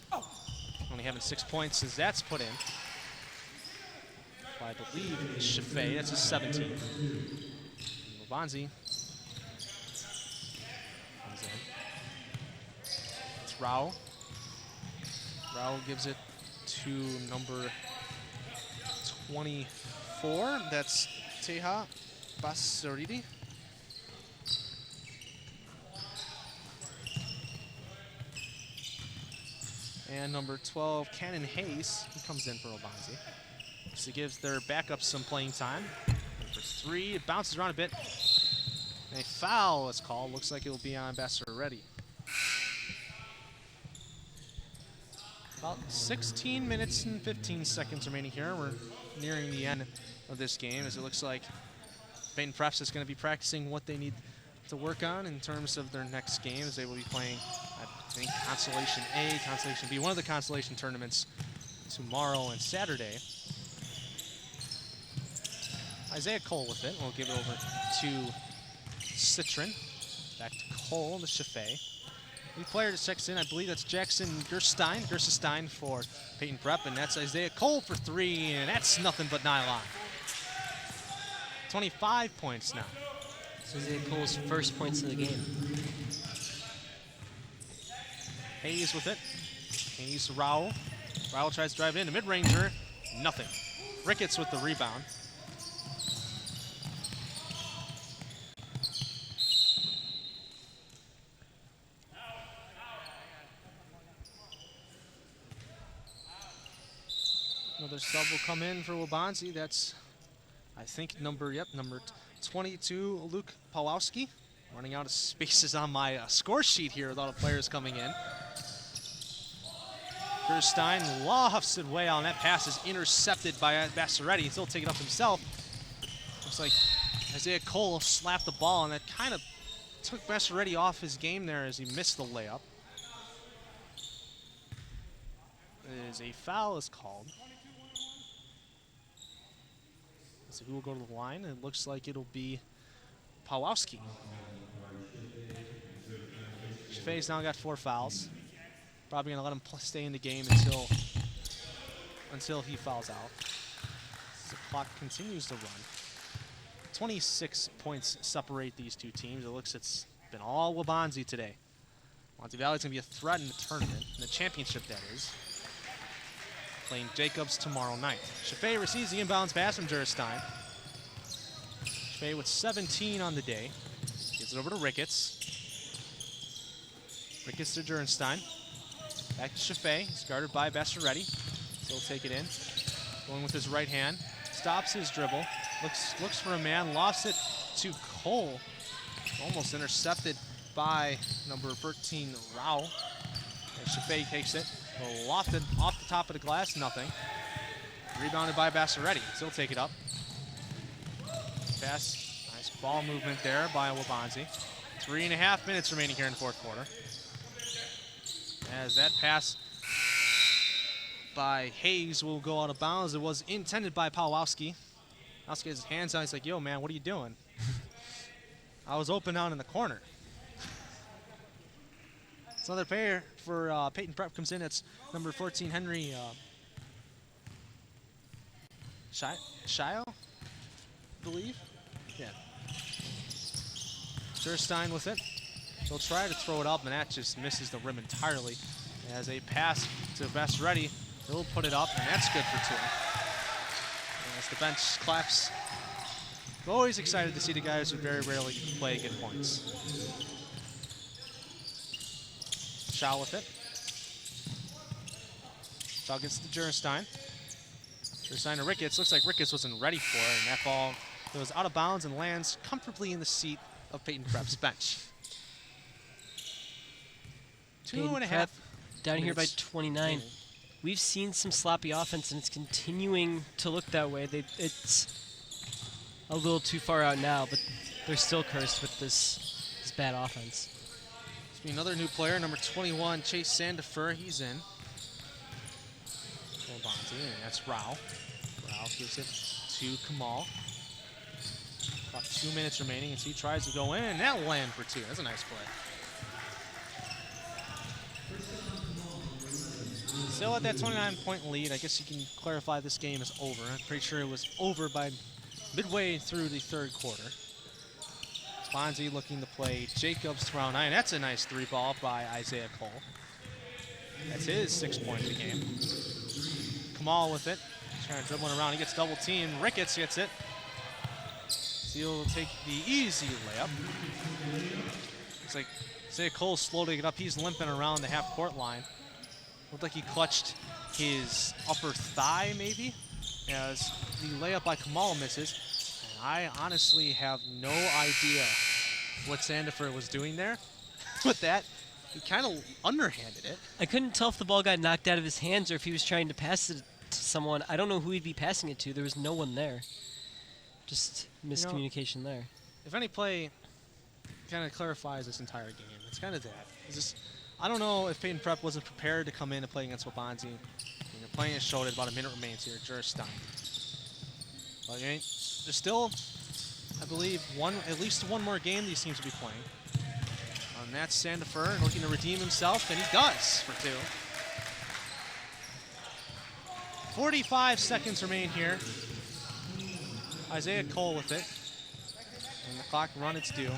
Only having 6 points as that's put in. I believe it's Chaffee. That's a 17. Waubonsie comes in. It's Rao. Rao gives it to number 24, that's Teha Basaridi. And number 12, Cannon Hayes, he comes in for Waubonsie. So gives their backups some playing time. Number 3, it bounces around a bit. And a foul is called. Looks like it will be on Basaridi. About 16 minutes and 15 seconds remaining here. We're nearing the end of this game, as it looks like Payton Prep is going to be practicing what they need to work on in terms of their next games. They will be playing, I think, Constellation A, Constellation B, one of the Constellation tournaments tomorrow and Saturday. Isaiah Cole with it. We'll give it over to Citron. Back to Cole, the Chaffee. New player to checks in, I believe that's Jackson Gerstein for Payton Prep, and that's Isaiah Cole for 3, and that's nothing but nylon. 25 points now. So Isaiah Cole's first points of the game. Hayes with it. Hayes to Rowell. Rowell tries to drive it in. A mid-ranger, nothing. Ricketts with the rebound. Another sub will come in for Waubonsie. That's, I think, number 22, Luke Pawlowski. Running out of spaces on my score sheet here with all the players coming in. Gerstein lofts it way out, and that pass is intercepted by Bassaretti. He'll take it up himself. Looks like Isaiah Cole slapped the ball, and that kind of took Bassaretti off his game there as he missed the layup. As a foul is called. So who will go to the line? It looks like it'll be Pawlowski. Shafee's now got 4 fouls. Probably gonna let him stay in the game until he fouls out. So the clock continues to run. 26 points separate these two teams. It looks it's been all Waubonsie today. Monty Valley's gonna be a threat in the tournament, in the championship that is. Playing Jacobs tomorrow night. Shafee receives the inbounds pass from Gerstein. Shafee with 17 on the day. Gives it over to Ricketts. Ricketts to Gerstein. Back to Shafee. He's guarded by Bassaretti. He'll take it in. Going with his right hand. Stops his dribble. Looks for a man. Lost it to Cole. Almost intercepted by number 13, Rao. And Shafee takes it. Lofted off the top of the glass, nothing. Rebounded by Bassaretti. Still take it up. Pass, nice ball movement there by Waubonsie. 3.5 minutes remaining here in the fourth quarter. As that pass by Hayes will go out of bounds. It was intended by Pawlowski. Pawlowski has his hands on. He's like, yo, man, what are you doing? I was open down in the corner. So another player for Payton Prep comes in. It's number 14, Henry Shio, I believe. Yeah. Gerstein with it. He'll try to throw it up, and that just misses the rim entirely. As a pass to Bassaretti, he'll put it up, and that's good for 2. As the bench claps. Always excited to see the guys who very rarely play get points. Shaw with it. Shaw gets to Gerstein. Gerstein to Ricketts. Looks like Ricketts wasn't ready for it, and that ball goes out of bounds and lands comfortably in the seat of Payton Prep's bench. Payton 2.5 Prep down here by minutes. 29. We've seen some sloppy offense, and it's continuing to look that way. It's a little too far out now, but they're still cursed with this bad offense. Another new player, number 21, Chase Sandifer. He's in. Waubonsie, and that's Rao. Rao gives it to Kamal. About 2 minutes remaining as he tries to go in, and that'll land for 2. That's a nice play. Still at that 29-point lead. I guess you can clarify this game is over. I'm pretty sure it was over by midway through the third quarter. Waubonsie looking to play Jacobs to round 9. That's a nice 3-ball by Isaiah Cole. That's his 6th point of the game. Kamal with it. Trying to dribble around. He gets double teamed. Ricketts gets it. Seal will take the easy layup. It's like Isaiah Cole's slow to get up. He's limping around the half-court line. Looked like he clutched his upper thigh, maybe, as the layup by Kamal misses. I honestly have no idea what Sandifer was doing there with that. he kind of underhanded it. I couldn't tell if the ball got knocked out of his hands or if he was trying to pass it to someone. I don't know who he'd be passing it to. There was no one there. Just miscommunication there. If any play kind of clarifies this entire game, it's kind of that. It's just, I don't know if Payton Prep wasn't prepared to come in and play against Waubonsie. They're playing it showed it about a minute remains here, Jurisstein. But there's still, I believe, at least one more game these teams will be playing. And that's Sandifer looking to redeem himself, and he does for 2. 45 seconds remain here. Isaiah Cole with it. And the clock run its due.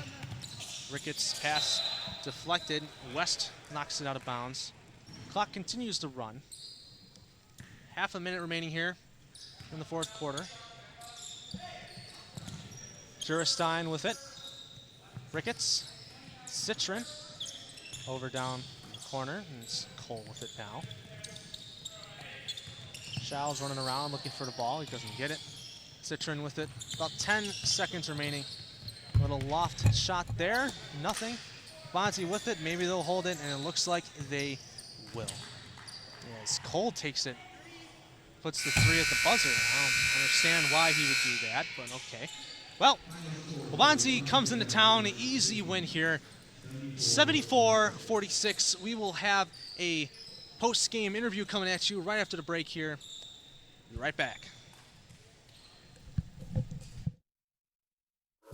Ricketts pass deflected. West knocks it out of bounds. Clock continues to run. Half a minute remaining here in the 4th quarter. Jurisstein with it. Ricketts. Citron. Over down the corner. And it's Cole with it now. Shaw's running around looking for the ball. He doesn't get it. Citron with it. About 10 seconds remaining. Little loft shot there. Nothing. Bonsie with it. Maybe they'll hold it, and it looks like they will. Yes, Cole takes it. Puts the 3 at the buzzer. I don't understand why he would do that, but okay. Well, Waubonsie comes into town. An easy win here. 74-46. We will have a post-game interview coming at you right after the break here. Be right back.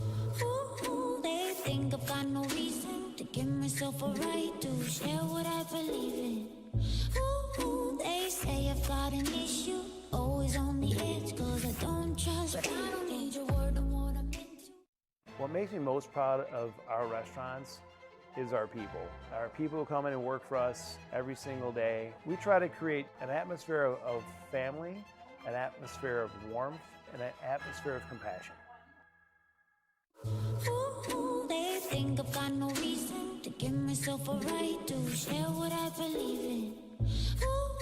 Ooh, they think I've got no reason to give myself a right to share what I believe in. Ooh, they say I've got an issue, always on the edge, cause I don't trust, but I don't need your word on what I'm into. What makes me most proud of our restaurants is our people. Our people who come in and work for us every single day. We try to create an atmosphere of family, an atmosphere of warmth, and an atmosphere of compassion. Ooh, they think I've got no reason to give myself a right to share what I believe in.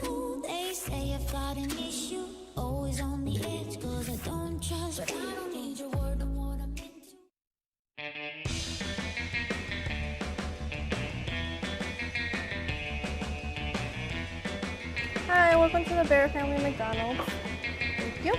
Ooh, they say I've got an issue, always on the edge, cause I don't trust, but I don't need your word on what I'm into. Hi, welcome to the Bear Family McDonald's. Thank you.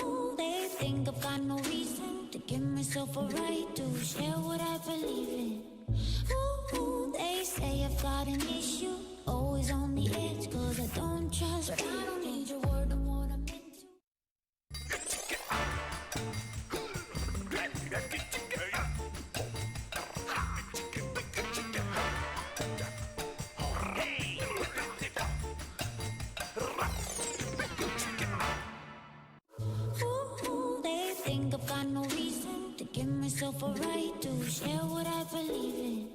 Ooh, they think I've got no reason to give myself a right to share what I believe in. Ooh, they say I've got an issue, always on the edge, cause I don't trust, but I don't need your word on what I'm into. Ooh, they think I've got no reason to give myself a right to share what I believe in.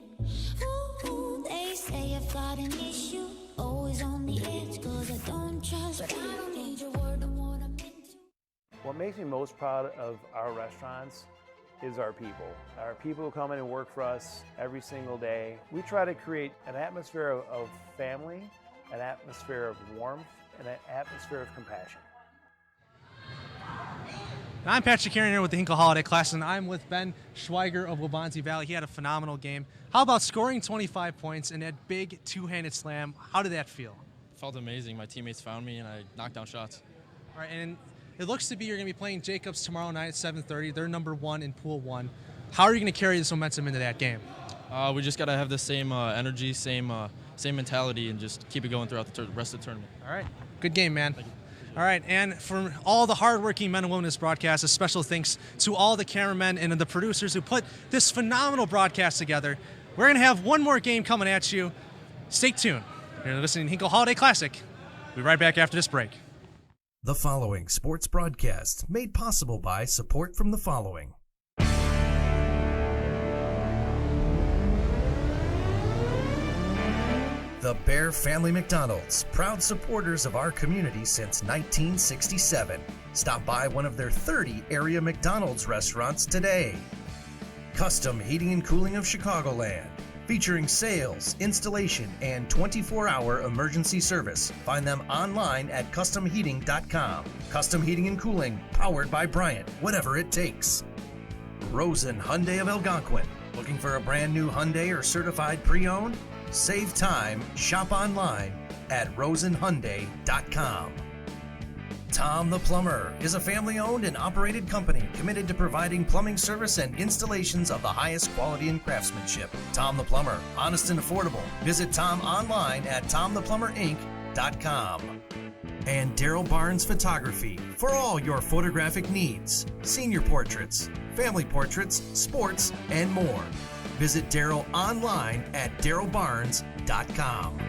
Ooh, they say I've got an issue, always on the edge, cause I don't trust, but I don't need your word on what I'm into. What makes me most proud of our restaurants is our people. Our people who come in and work for us every single day. We try to create an atmosphere of family, an atmosphere of warmth, and an atmosphere of compassion. I'm Patrick Carrion here with the Hinkle Holiday Classic, and I'm with Ben Schweiger of Waubonsie Valley. He had a phenomenal game. How about scoring 25 points in that big two-handed slam? How did that feel? Felt amazing. My teammates found me, and I knocked down shots. All right, and it looks to be you're going to be playing Jacobs tomorrow night at 7:30. They're number 1 in Pool 1. How are you going to carry this momentum into that game? We just got to have the same energy, same mentality, and just keep it going throughout the rest of the tournament. All right, good game, man. Thank you. All right, and for all the hardworking men and women in this broadcast, a special thanks to all the cameramen and the producers who put this phenomenal broadcast together. We're going to have one more game coming at you. Stay tuned. You're listening to Hinkle Holiday Classic. We'll be right back after this break. The following sports broadcast made possible by support from the following. The Bear Family McDonald's, proud supporters of our community since 1967. Stop by one of their 30 area McDonald's restaurants today. Custom Heating and Cooling of Chicagoland, featuring sales, installation, and 24-hour emergency service. Find them online at customheating.com. Custom Heating and Cooling, powered by Bryant, whatever it takes. Rosen Hyundai of Algonquin. Looking for a brand new Hyundai or certified pre-owned? Save time, shop online at rosenhyundai.com. Tom the Plumber is a family-owned and operated company committed to providing plumbing service and installations of the highest quality and craftsmanship. Tom the Plumber, honest and affordable. Visit Tom online at tomtheplumberinc.com. And Daryl Barnes Photography for all your photographic needs, senior portraits, family portraits, sports, and more. Visit Daryl online at darylbarnes.com.